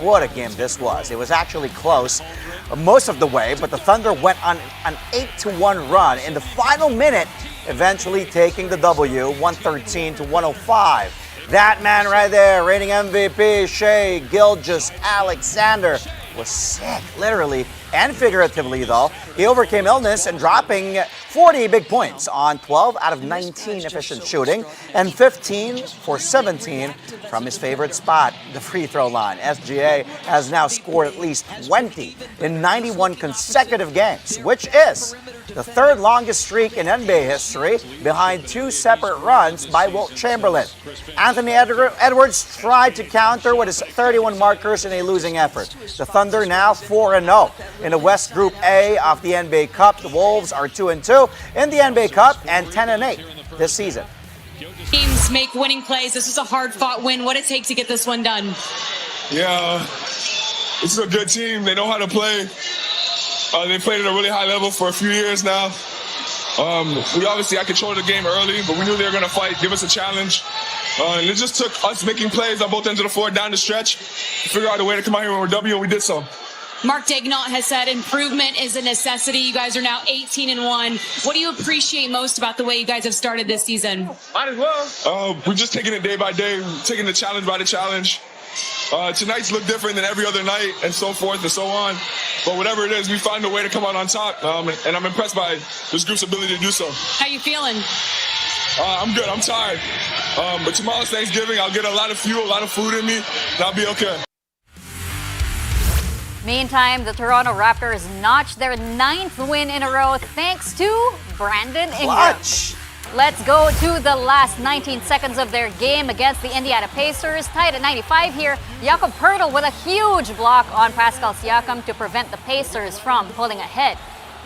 What a game this was. It was actually close most of the way, but the Thunder went on an 8-1 run in the final minute, eventually taking the W, 113-105. That man right there, reigning MVP, Shai Gilgeous-Alexander, was sick, literally and figuratively though. He overcame illness and dropping 40 big points on 12 out of 19 efficient shooting and 15 for 17 from his favorite spot, the free throw line. SGA has now scored at least 20 in 91 consecutive games, which is the third longest streak in NBA history, behind two separate runs by Wilt Chamberlain. Anthony Edwards tried to counter with his 31 markers in a losing effort. The Thunder now 4-0 in the West Group A of the NBA Cup. The Wolves are 2-2 in the NBA Cup and 10-8 this season. Teams make winning plays. This is a hard-fought win. What did it take to get this one done? Yeah, this is a good team. They know how to play. They played at a really high level for a few years now. I controlled the game early, but we knew they were going to fight, give us a challenge. And it just took us making plays on both ends of the floor down the stretch to figure out a way to come out here with a W, and we did so. Mark Daigneault has said improvement is a necessity. You guys are now 18-1. What do you appreciate most about the way you guys have started this season? Might as well. We're just taking it day by day, taking the challenge by the challenge. Tonight's look different than every other night, and so forth and so on. But whatever it is, we find a way to come out on top, and I'm impressed by this group's ability to do so. How you feeling? I'm good. I'm tired. But tomorrow's Thanksgiving. I'll get a lot of fuel, a lot of food in me, and I'll be okay. Meantime, the Toronto Raptors notched their 9th win in a row thanks to Brandon Ingram. Clutch. Let's go to the last 19 seconds of their game against the Indiana Pacers. Tied at 95 here. Jakob Poeltl with a huge block on Pascal Siakam to prevent the Pacers from pulling ahead.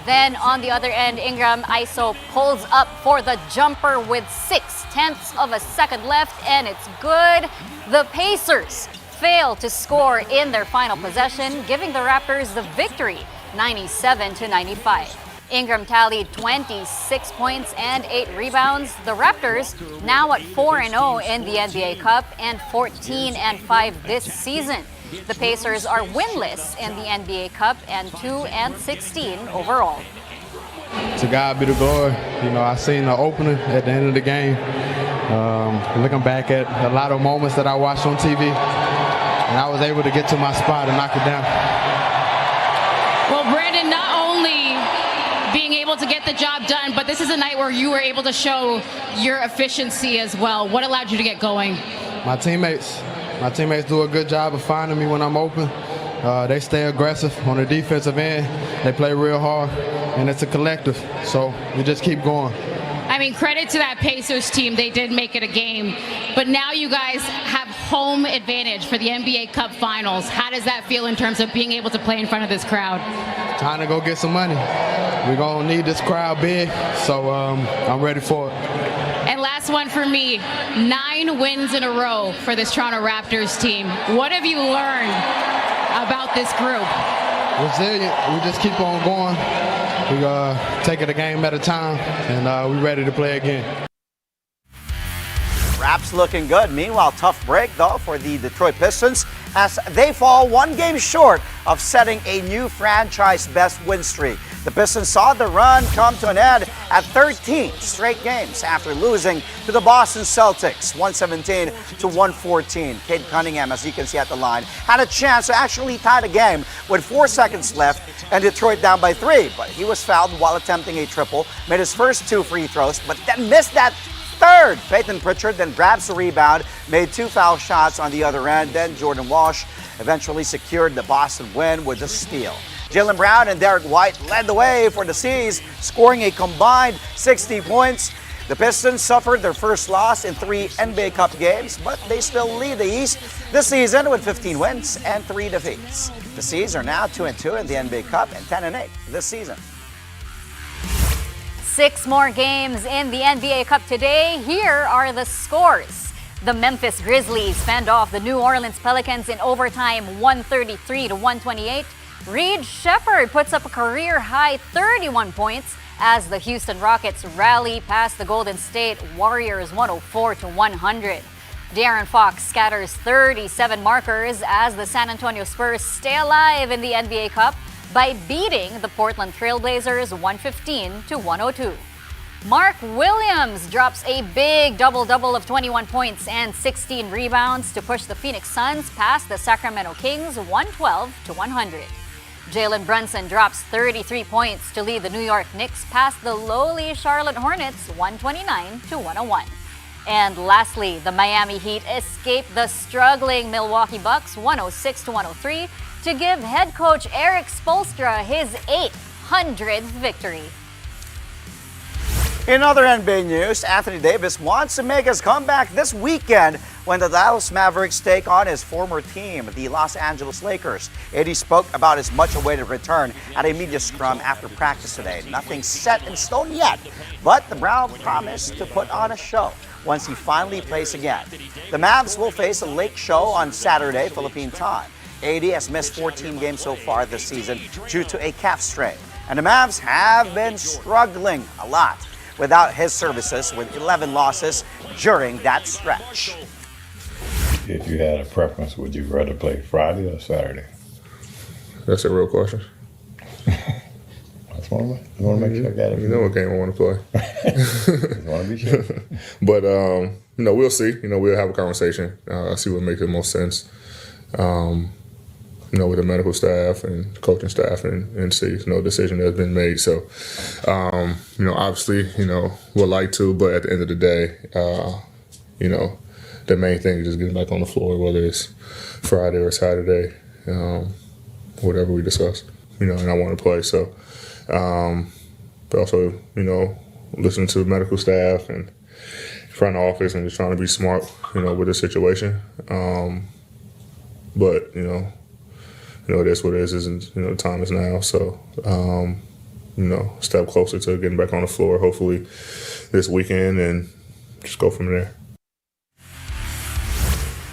Then on the other end, Ingram ISO pulls up for the jumper with 0.6 of a second left, and it's good. The Pacers fail to score in their final possession, giving the Raptors the victory, 97-95. Ingram tallied 26 points and 8 rebounds. The Raptors now at 4-0 in the NBA Cup and 14-5 this season. The Pacers are winless in the NBA Cup and 2-16 overall. To God be the glory. I seen the opener at the end of the game. Looking back at a lot of moments that I watched on TV, and I was able to get to my spot and knock it down. Well, Brandon, not only being able to get the job done, but this is a night where you were able to show your efficiency as well. What allowed you to get going? My teammates do a good job of finding me when I'm open. They stay aggressive on the defensive end. They play real hard, and it's a collective. So we just keep going. I mean, credit to that Pacers team. They did make it a game. But now you guys have home advantage for the NBA Cup Finals. How does that feel in terms of being able to play in front of this crowd? Time to go get some money. We're going to need this crowd big, so I'm ready for it. And last one for me, 9 wins in a row for this Toronto Raptors team. What have you learned about this group? Resilient. We just keep on going. We take it a game at a time, and we're ready to play again. Raps looking good. Meanwhile, tough break though for the Detroit Pistons as they fall one game short of setting a new franchise best win streak. The Pistons saw the run come to an end at 13 straight games after losing to the Boston Celtics 117-114. Cade Cunningham, as you can see at the line, had a chance to actually tie the game with 4 seconds left and Detroit down by 3, but he was fouled while attempting a triple, made his first 2 free throws, but then missed that third. Peyton Pritchard then grabs the rebound, made 2 foul shots on the other end. Then Jordan Walsh eventually secured the Boston win with a steal. Jaylen Brown and Derek White led the way for the C's, scoring a combined 60 points. The Pistons suffered their first loss in 3 NBA Cup games, but they still lead the East this season with 15 wins and 3 defeats. The C's are now 2-2 in the NBA Cup and 10-8 this season. 6 more games in the NBA Cup today. Here are the scores. The Memphis Grizzlies fend off the New Orleans Pelicans in overtime 133-128. Reed Shepherd puts up a career-high 31 points as the Houston Rockets rally past the Golden State Warriors 104-100. De'Aaron Fox scatters 37 markers as the San Antonio Spurs stay alive in the NBA Cup by beating the Portland Trailblazers 115-102. Mark Williams drops a big double-double of 21 points and 16 rebounds to push the Phoenix Suns past the Sacramento Kings 112-100. Jalen Brunson drops 33 points to lead the New York Knicks past the lowly Charlotte Hornets 129-101. And lastly, the Miami Heat escape the struggling Milwaukee Bucks 106-103 to give head coach Eric Spoelstra his 800th victory. In other NBA news, Anthony Davis wants to make his comeback this weekend when the Dallas Mavericks take on his former team, the Los Angeles Lakers. AD spoke about his much-awaited return at a media scrum after practice today. Nothing set in stone yet, but the Brown promised to put on a show once he finally plays again. The Mavs will face a Lake show on Saturday, Philippine time. AD has missed 14 games so far this season due to a calf strain, and the Mavs have been struggling a lot without his services, with 11 losses during that stretch. If you had a preference, would you rather play Friday or Saturday? That's a real question. I just want to make sure I got it. You know what game I want to play. Just want to be sure. But, we'll see. We'll have a conversation, see what makes the most sense, with the medical staff and coaching staff and see. No decision has been made. So, obviously, we'd like to, but at the end of the day, the main thing is just getting back on the floor, whether it's Friday or Saturday, whatever we discuss, and I want to play. So, but also, listening to medical staff and front office and just trying to be smart, with the situation. But, it is what it is, the time is now. So, step closer to getting back on the floor, hopefully this weekend, and just go from there.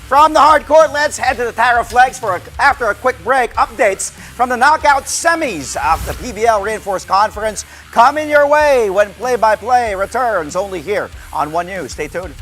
From the hard court, let's head to the Tara Flex after a quick break. Updates from the knockout semis of the PVL Reinforced Conference coming your way when play-by-play returns only here on One News. Stay tuned.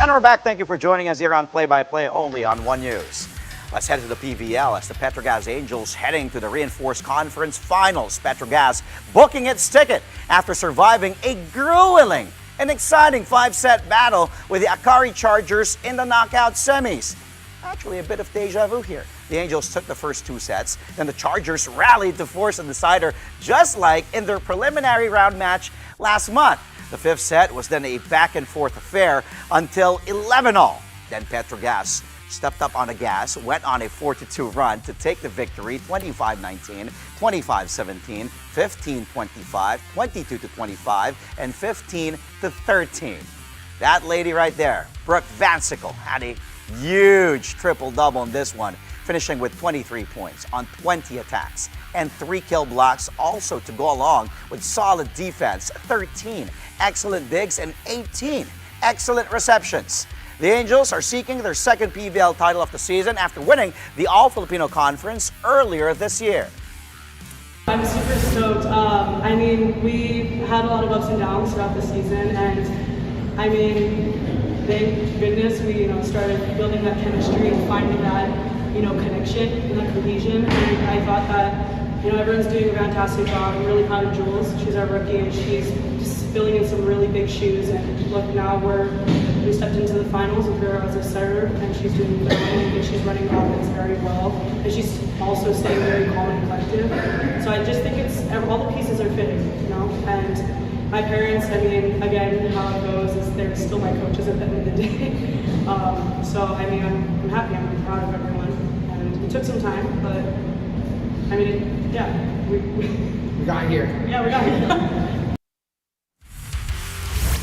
And we're back. Thank you for joining us here on Play-by-Play only on One News. Let's head to the PVL as the Petrogas Angels heading to the Reinforced Conference Finals. Petrogas booking its ticket after surviving a grueling and exciting 5-set battle with the Akari Chargers in the knockout semis. Actually, a bit of deja vu here. The Angels took the first 2 sets, then the Chargers rallied to force a decider just like in their preliminary round match last month. The 5th set was then a back-and-forth affair until 11-all. Then Petrogas stepped up on the gas, went on a 4-2 run to take the victory, 25-19, 25-17, 15-25, 22-25, and 15-13. That lady right there, Brooke Vansickle, had a huge triple-double in this one, finishing with 23 points on 20 attacks and 3 kill blocks, also to go along with solid defense, 13 excellent digs and 18 excellent receptions. The Angels are seeking their second PVL title of the season after winning the All-Filipino Conference earlier this year. I'm super stoked. I mean, we had a lot of ups and downs throughout the season, and I mean, thank goodness we started building that chemistry and finding that connection and that cohesion. And I thought that everyone's doing a fantastic job. I'm really proud of Jules. She's our rookie, and she's just filling in some really big shoes. And look, now we stepped into the finals with her as a starter, and she's doing phenomenal. And she's running the offense very well, and she's also staying very calm and collective. So I just think all the pieces are fitting, And my parents, I mean, again, how it goes is they're still my coaches at the end of the day. So I mean, I'm happy. I'm proud of everyone, and it took some time, but I mean, yeah, we got here. Yeah, we got here.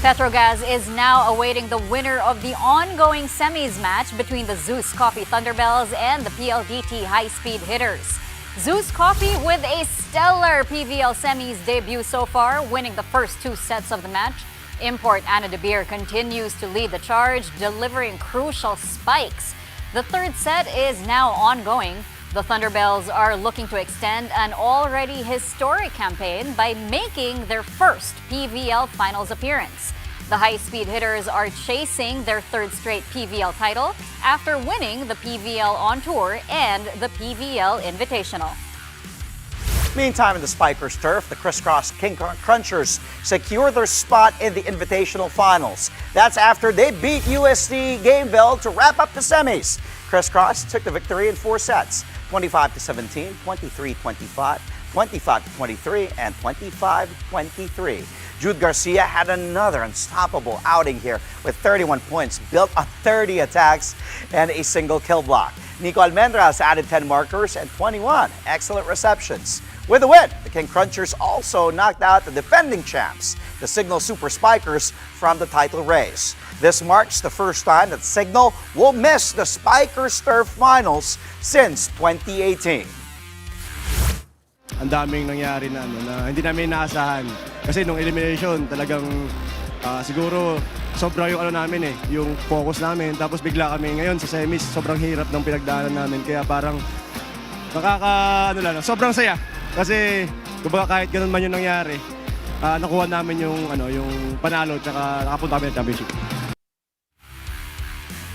Petrogas is now awaiting the winner of the ongoing semis match between the Zeus Coffee Thunderbells and the PLDT High Speed Hitters. Zeus Coffee with a stellar PVL semis debut so far, winning the first 2 sets of the match. Import Anna De Beer continues to lead the charge, delivering crucial spikes. The 3rd set is now ongoing. The Thunderbells are looking to extend an already historic campaign by making their first PVL Finals appearance. The high-speed hitters are chasing their 3rd straight PVL title after winning the PVL On Tour and the PVL Invitational. Meantime, in the Spikers turf, the crisscross King Crunchers secure their spot in the Invitational Finals. That's after they beat USC Gameville to wrap up the semis. Crisscross took the victory in 4 sets, 25-17, 23-25, 25-23, and 25-23. Jude Garcia had another unstoppable outing here with 31 points built on 30 attacks and a single kill block. Nico Almendras added 10 markers and 21 excellent receptions. With the win, the King Crunchers also knocked out the defending champs, the Signal Super Spikers, from the title race. This marks the first time that Signal will miss the Spikers Turf Finals since 2018. Ang daming nangyari na hindi namin inaasahan. Kasi nung elimination, talagang siguro sobra yung namin yung focus namin. Tapos bigla kami ngayon sa semis, sobrang hirap ng pinagdaanan namin. Kaya parang sobrang saya. Kasi kumbaga kahit ganun man yung nangyari, nakuha namin yung panalo tsaka nakapunta kami ng championship.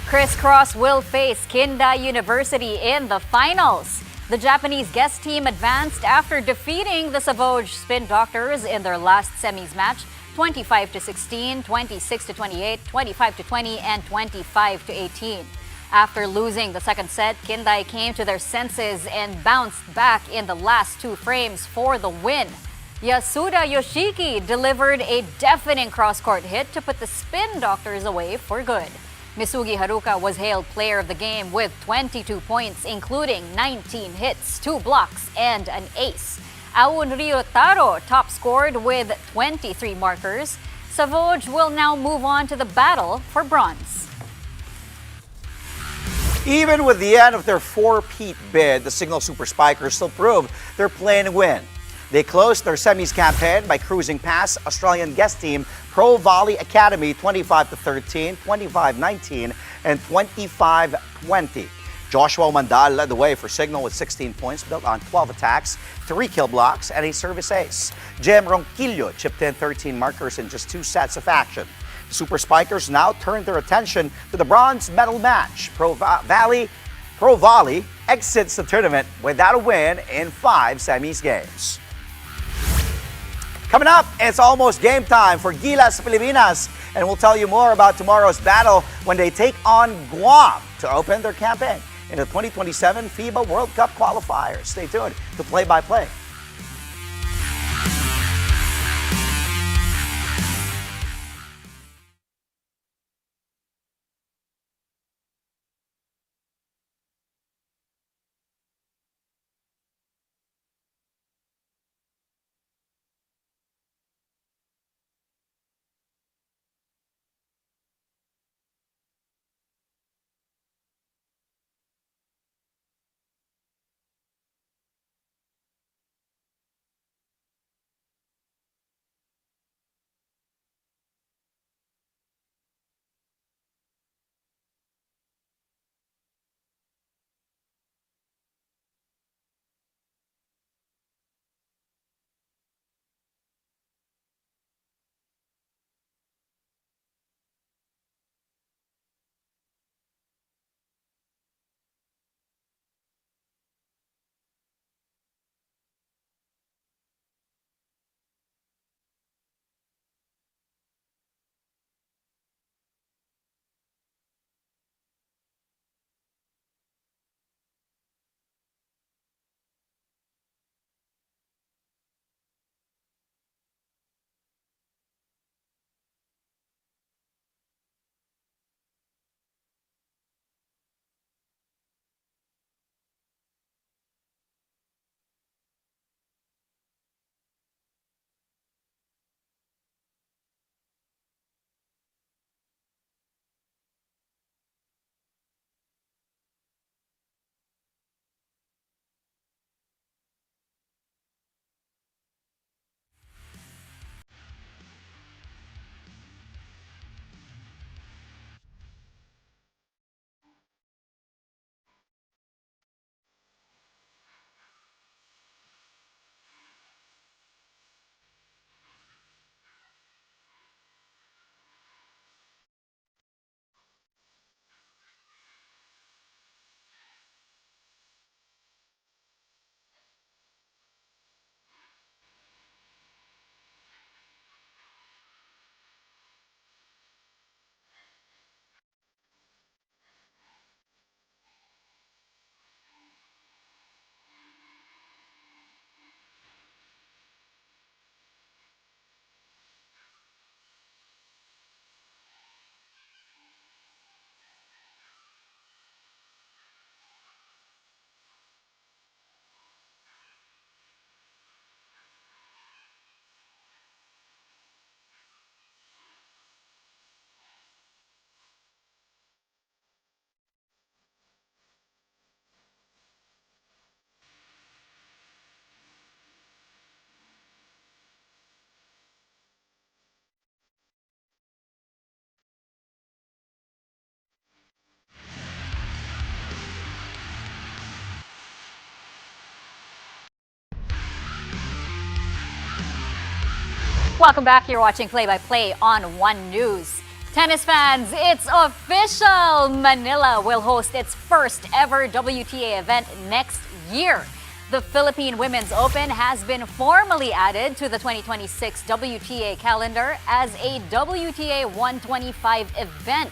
Crisscross will face Kinda University in the finals. The Japanese guest team advanced after defeating the Savoj Spin Doctors in their last semis match, 25-16, 26-28, 25-20, and 25-18. After losing the 2nd set, Kindai came to their senses and bounced back in the last 2 frames for the win. Yasuda Yoshiki delivered a deafening cross-court hit to put the Spin Doctors away for good. Misugi Haruka was hailed player of the game with 22 points, including 19 hits, 2 blocks, and an ace. Aun Ryotaro top scored with 23 markers. Savoj will now move on to the battle for bronze. Even with the end of their 4-peat bid, the Signal Super Spikers still proved their plan to win. They closed their semis campaign by cruising past Australian guest team Pro Volley Academy 25-13, 25-19, and 25-20. Joshua Mandal led the way for Signal with 16 points built on 12 attacks, 3 kill blocks, and a service ace. Jem Ronquillo chipped in 13 markers in just 2 sets of action. The Super Spikers now turn their attention to the bronze medal match. Pro Volley exits the tournament without a win in 5 semis games. Coming up, it's almost game time for Gilas Filipinas, and we'll tell you more about tomorrow's battle when they take on Guam to open their campaign in the 2027 FIBA World Cup qualifiers. Stay tuned to Play-by-Play. Welcome back. You're watching Play-by-Play on One News. Tennis fans, it's official! Manila will host its first ever WTA event next year. The Philippine Women's Open has been formally added to the 2026 WTA calendar as a WTA 125 event.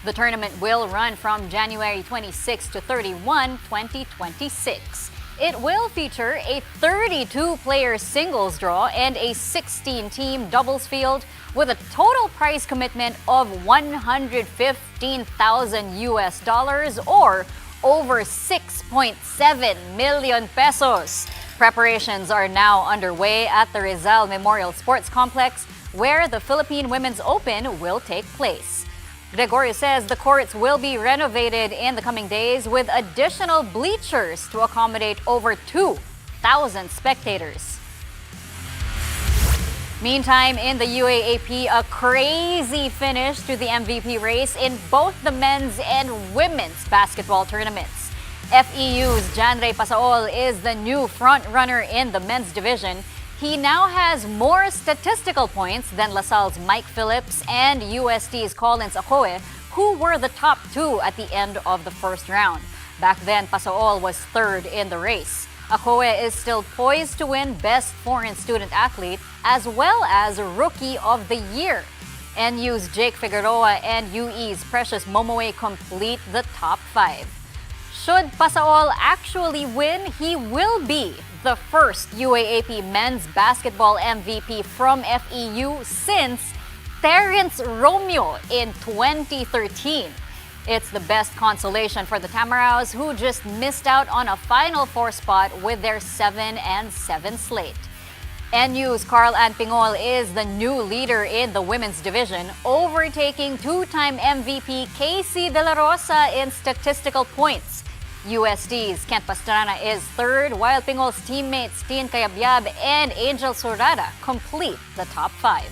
The tournament will run from January 26 to 31, 2026. It will feature a 32-player singles draw and a 16-team doubles field with a total prize commitment of $115,000 or over 6.7 million pesos. Preparations are now underway at the Rizal Memorial Sports Complex where the Philippine Women's Open will take place. Gregorio says the courts will be renovated in the coming days with additional bleachers to accommodate over 2,000 spectators. Meantime, in the UAAP, a crazy finish to the MVP race in both the men's and women's basketball tournaments. FEU's Janray Pasaol is the new front-runner in the men's division. He now has more statistical points than LaSalle's Mike Phillips and UST's Collins Akoe, who were the top two at the end of the first round. Back then, Pasaol was third in the race. Akoe is still poised to win Best Foreign Student Athlete as well as Rookie of the Year. NU's Jake Figueroa and UE's Precious Momoe complete the top five. Should Pasaol actually win, he will be the first UAAP men's basketball MVP from FEU since Terence Romeo in 2013. It's the best consolation for the Tamaraws, who just missed out on a Final Four spot with their 7-7 slate. NU's Carl Ann Pingol is the new leader in the women's division, overtaking two-time MVP Casey De La Rosa in statistical points. USD's Kent Pastrana is third, while Pingol's teammates Tien Cayabyab and Angel Sorada complete the top 5.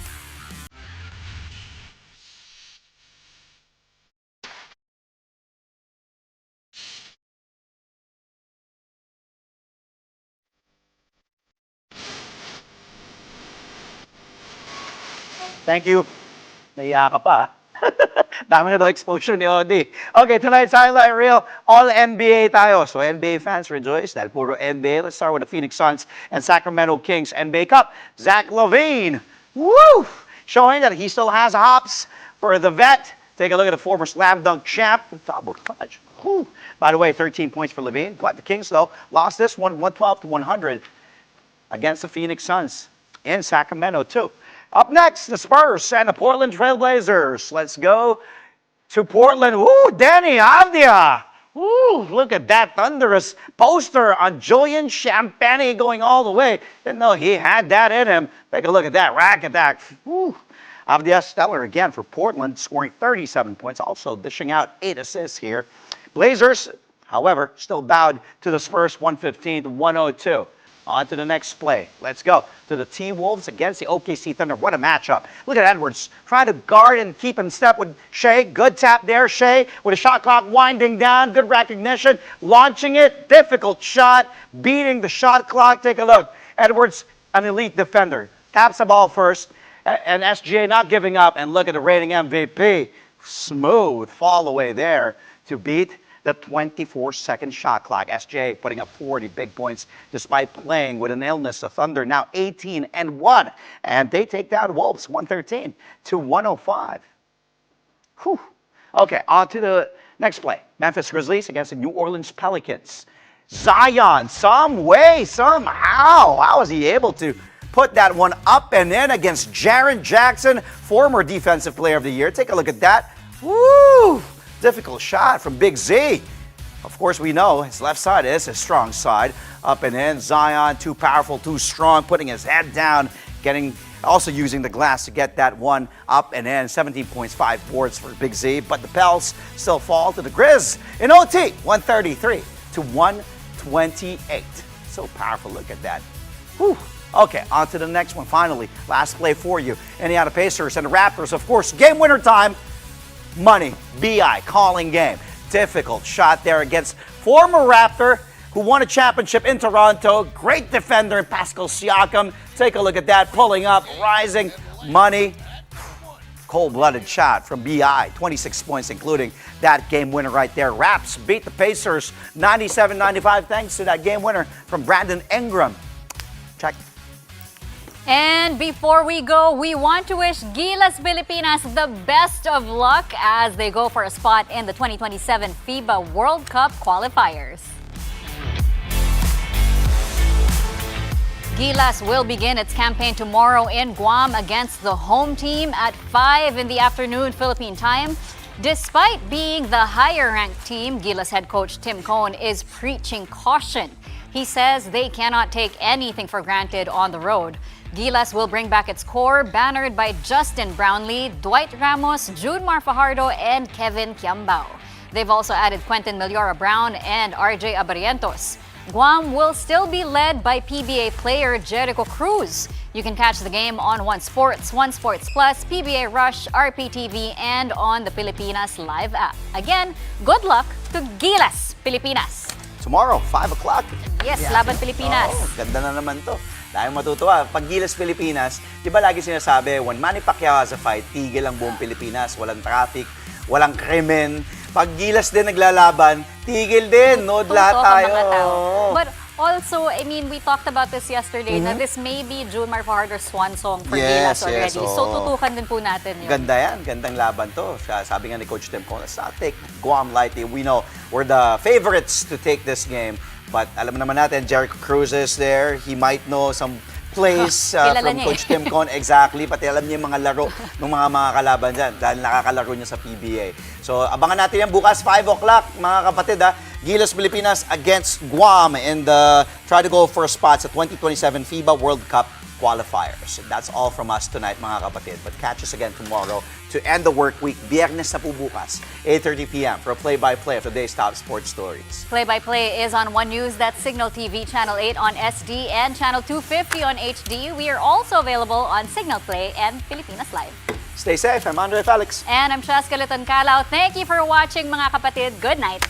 Thank you. Naiya ka pa. Dami na daw exposure ni Odi. Okay, tonight's highlight reel, all NBA tayo. So NBA fans rejoice dahil puro NBA. Let's start with the Phoenix Suns and Sacramento Kings NBA Cup. Zach LaVine, woo! Showing that he still has hops for the vet. Take a look at the former slam dunk champ. Double clutch. Woo. By the way, 13 points for LaVine. But the Kings, though, lost this one 112-100 against the Phoenix Suns in Sacramento, too. Up next, the Spurs and the Portland Trailblazers. Let's go to Portland. Ooh, Danny Avdia. Ooh, look at that thunderous poster on Julian Champagny going all the way. Didn't know he had that in him. Take a look at that rack attack. Ooh. Avdia stellar again for Portland, scoring 37 points, also dishing out 8 assists here. Blazers, however, still bowed to the Spurs 115-102. On to the next play. Let's go to the T-Wolves against the OKC Thunder. What a matchup. Look at Edwards trying to guard and keep in step with Shea. Good tap there. Shea with a shot clock winding down. Good recognition. Launching it. Difficult shot. Beating the shot clock. Take a look. Edwards, an elite defender. Taps the ball first. And SGA not giving up. And look at the reigning MVP. Smooth fall away there to beat the 24-second shot clock. SJ putting up 40 big points despite playing with an illness. The Thunder now 18-1, and they take down Wolves 113-105. Whew. Okay, on to the next play. Memphis Grizzlies against the New Orleans Pelicans. Zion, some way, somehow, how was he able to put that one up and in against Jaren Jackson, former Defensive Player of the Year? Take a look at that. Woo! Difficult shot from Big Z. Of course, we know his left side is his strong side. Up and in. Zion, too powerful, too strong, putting his head down, also using the glass to get that one up and in. 17 points, 5 boards for Big Z. But the Pels still fall to the Grizz in OT, 133-128. So powerful. Look at that. Whew. Okay, on to the next one. Finally, last play for you. Indiana Pacers and the Raptors, of course, game winner time. Money, BI, calling game. Difficult shot there against former Raptor who won a championship in Toronto. Great defender in Pascal Siakam. Take a look at that, pulling up, rising. Money, cold-blooded shot from BI. 26 points, including that game winner right there. Raps beat the Pacers 97-95 thanks to that game winner from Brandon Ingram. Check. And before we go, we want to wish Gilas Filipinas the best of luck as they go for a spot in the 2027 FIBA World Cup qualifiers. Gilas will begin its campaign tomorrow in Guam against the home team at 5 in the afternoon Philippine time. Despite being the higher-ranked team, Gilas head coach Tim Cohn is preaching caution. He says they cannot take anything for granted on the road. Gilas will bring back its core, bannered by Justin Brownlee, Dwight Ramos, Judmar Fajardo, and Kevin Kiambao. They've also added Quentin Meliora Brown and RJ Abarientos. Guam will still be led by PBA player Jericho Cruz. You can catch the game on One Sports, One Sports Plus, PBA Rush, RPTV, and on the Pilipinas Live app. Again, good luck to Gilas Filipinas. Tomorrow, 5 o'clock. Yes, Laban Pilipinas. Oh, ganda na naman to. Dahil matutuwa, pag Gilas Filipinas, di ba lagi sinasabi, when Manny Pacquiao has a fight, tigil ang buong Pilipinas, walang traffic, walang krimen. Pag Gilas din naglalaban, tigil din, nood lahat tayo. But Also, I mean, we talked about this yesterday na this may be Junmar Fajardo's swan song for Gilas already. So, tutukan din po natin yun. Ganda yan. Gandang laban to. Sabi nga ni Coach Tim Con, let's not take Guam lightly. We know we're the favorites to take this game. But alam naman natin, Jericho Cruz is there. He might know some plays from Coach Tim Con. Exactly. Pati alam niya yung mga laro ng mga kalaban dyan dahil nakakalaro niya sa PBA. So, abangan natin yan bukas, 5 o'clock, mga kapatid. Gilas Filipinas against Guam in the try to go for spots at 2027 FIBA World Cup qualifiers. That's all from us tonight, mga kapatid. But catch us again tomorrow to end the work week. Biyernes na po bukas, 8:30 p.m. for a play-by-play of today's top sports stories. Play-by-play is on One News, that's Signal TV Channel 8 on SD and Channel 250 on HD. We are also available on Signal Play and Pilipinas Live. Stay safe. I'm Andre Felix. And I'm Shaska Liton Calao. Thank you for watching, mga kapatid. Good night.